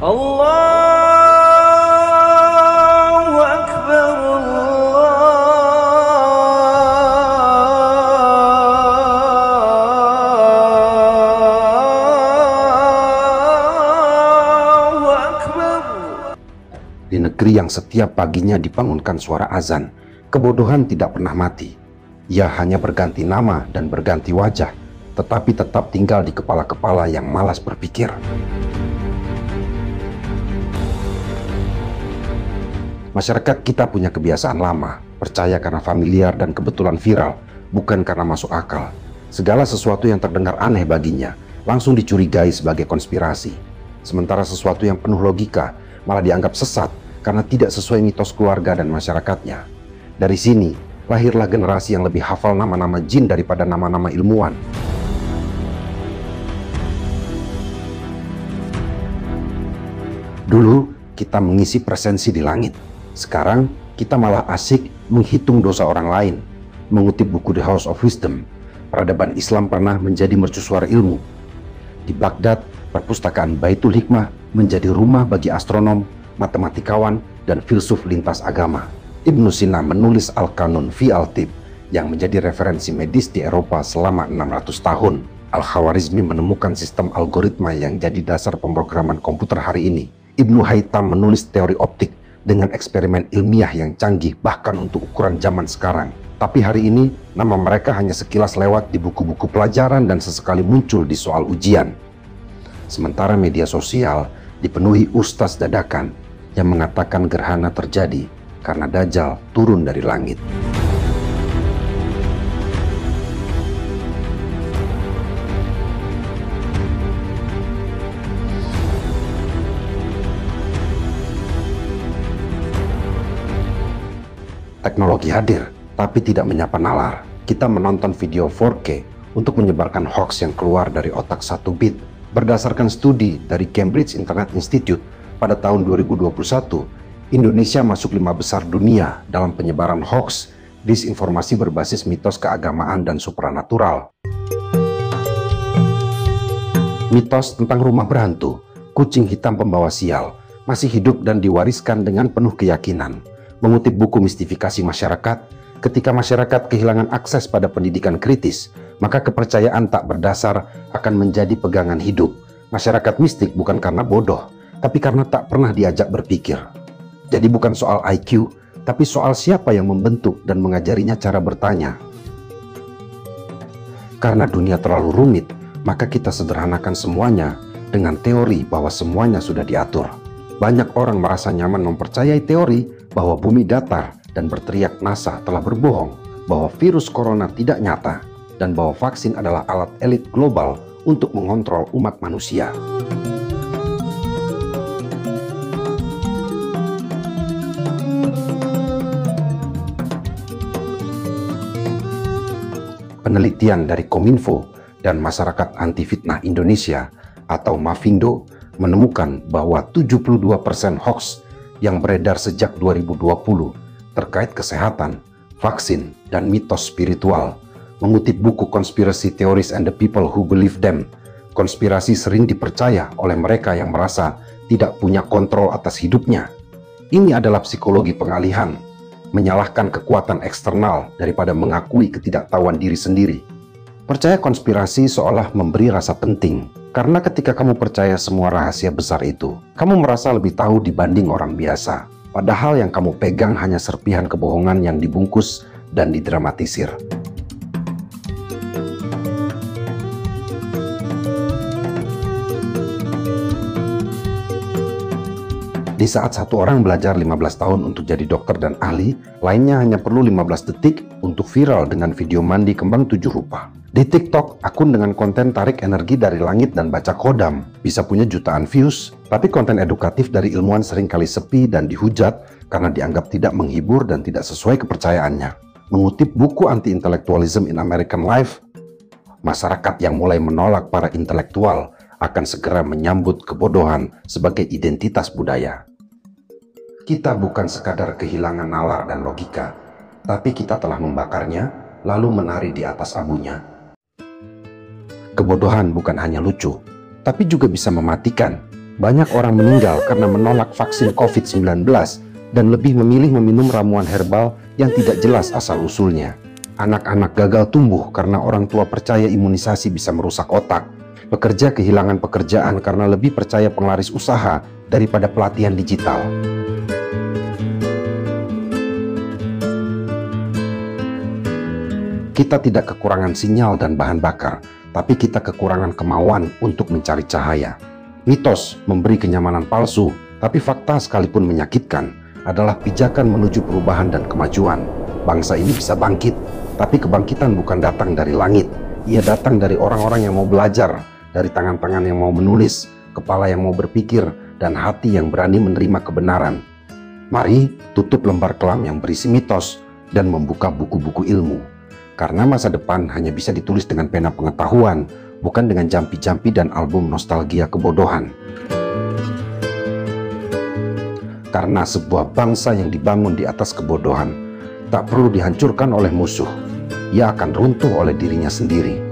Allahu Akbar, Allahu Akbar. Di negeri yang setiap paginya dibangunkan suara azan, kebodohan tidak pernah mati. Ia hanya berganti nama dan berganti wajah, tetapi tetap tinggal di kepala-kepala yang malas berpikir. Masyarakat kita punya kebiasaan lama, percaya karena familiar dan kebetulan viral, bukan karena masuk akal. Segala sesuatu yang terdengar aneh baginya, langsung dicurigai sebagai konspirasi. Sementara sesuatu yang penuh logika, malah dianggap sesat karena tidak sesuai mitos keluarga dan masyarakatnya. Dari sini, lahirlah generasi yang lebih hafal nama-nama jin daripada nama-nama ilmuwan. Dulu, kita mengisi presensi di langit. Sekarang, kita malah asik menghitung dosa orang lain. Mengutip buku The House of Wisdom, peradaban Islam pernah menjadi mercusuar ilmu. Di Baghdad, perpustakaan Baitul Hikmah menjadi rumah bagi astronom, matematikawan, dan filsuf lintas agama. Ibnu Sina menulis Al-Qanun fi Al-Tib yang menjadi referensi medis di Eropa selama 600 tahun. Al-Khawarizmi menemukan sistem algoritma yang jadi dasar pemrograman komputer hari ini. Ibnu Haytham menulis teori optik dengan eksperimen ilmiah yang canggih bahkan untuk ukuran zaman sekarang. Tapi hari ini, nama mereka hanya sekilas lewat di buku-buku pelajaran dan sesekali muncul di soal ujian. Sementara media sosial dipenuhi ustaz dadakan yang mengatakan gerhana terjadi karena Dajjal turun dari langit. Teknologi hadir, tapi tidak menyapa nalar. Kita menonton video 4K untuk menyebarkan hoax yang keluar dari otak 1 bit. Berdasarkan studi dari Cambridge Internet Institute pada tahun 2021, Indonesia masuk 5 besar dunia dalam penyebaran hoax, disinformasi berbasis mitos keagamaan dan supranatural. Mitos tentang rumah berhantu, kucing hitam pembawa sial, masih hidup dan diwariskan dengan penuh keyakinan. Mengutip buku Mistifikasi Masyarakat, ketika masyarakat kehilangan akses pada pendidikan kritis, maka kepercayaan tak berdasar akan menjadi pegangan hidup. Masyarakat mistik bukan karena bodoh, tapi karena tak pernah diajak berpikir. Jadi bukan soal IQ, tapi soal siapa yang membentuk dan mengajarinya cara bertanya. Karena dunia terlalu rumit, maka kita sederhanakan semuanya dengan teori bahwa semuanya sudah diatur. Banyak orang merasa nyaman mempercayai teori bahwa bumi datar dan berteriak NASA telah berbohong, bahwa virus corona tidak nyata, dan bahwa vaksin adalah alat elit global untuk mengontrol umat manusia. Penelitian dari Kominfo dan Masyarakat Anti Fitnah Indonesia atau Mafindo menemukan bahwa 72% hoax yang beredar sejak 2020 terkait kesehatan, vaksin, dan mitos spiritual. Mengutip buku Conspiracy Theories and the People Who Believe Them, konspirasi sering dipercaya oleh mereka yang merasa tidak punya kontrol atas hidupnya. Ini adalah psikologi pengalihan, menyalahkan kekuatan eksternal daripada mengakui ketidaktahuan diri sendiri. Percaya konspirasi seolah memberi rasa penting, karena ketika kamu percaya semua rahasia besar itu, kamu merasa lebih tahu dibanding orang biasa. Padahal yang kamu pegang hanya serpihan kebohongan yang dibungkus dan didramatisir. Di saat satu orang belajar 15 tahun untuk jadi dokter dan ahli, lainnya hanya perlu 15 detik untuk viral dengan video mandi kembang 7 rupa. Di TikTok, akun dengan konten tarik energi dari langit dan baca kodam bisa punya jutaan views, tapi konten edukatif dari ilmuwan seringkali sepi dan dihujat karena dianggap tidak menghibur dan tidak sesuai kepercayaannya. Mengutip buku Anti-Intellectualism in American Life, masyarakat yang mulai menolak para intelektual akan segera menyambut kebodohan sebagai identitas budaya. Kita bukan sekadar kehilangan nalar dan logika, tapi kita telah membakarnya lalu menari di atas abunya. Kebodohan bukan hanya lucu, tapi juga bisa mematikan. Banyak orang meninggal karena menolak vaksin COVID-19 dan lebih memilih meminum ramuan herbal yang tidak jelas asal-usulnya. Anak-anak gagal tumbuh karena orang tua percaya imunisasi bisa merusak otak. Pekerja kehilangan pekerjaan karena lebih percaya penglaris usaha daripada pelatihan digital. Kita tidak kekurangan sinyal dan bahan bakar, tapi kita kekurangan kemauan untuk mencari cahaya. Mitos memberi kenyamanan palsu, tapi fakta sekalipun menyakitkan adalah pijakan menuju perubahan dan kemajuan. Bangsa ini bisa bangkit, tapi kebangkitan bukan datang dari langit. Ia datang dari orang-orang yang mau belajar, dari tangan-tangan yang mau menulis, kepala yang mau berpikir, dan hati yang berani menerima kebenaran. Mari tutup lembar kelam yang berisi mitos dan membuka buku-buku ilmu. Karena masa depan hanya bisa ditulis dengan pena pengetahuan, bukan dengan jampi-jampi dan album nostalgia kebodohan. Karena sebuah bangsa yang dibangun di atas kebodohan tak perlu dihancurkan oleh musuh. Ia akan runtuh oleh dirinya sendiri.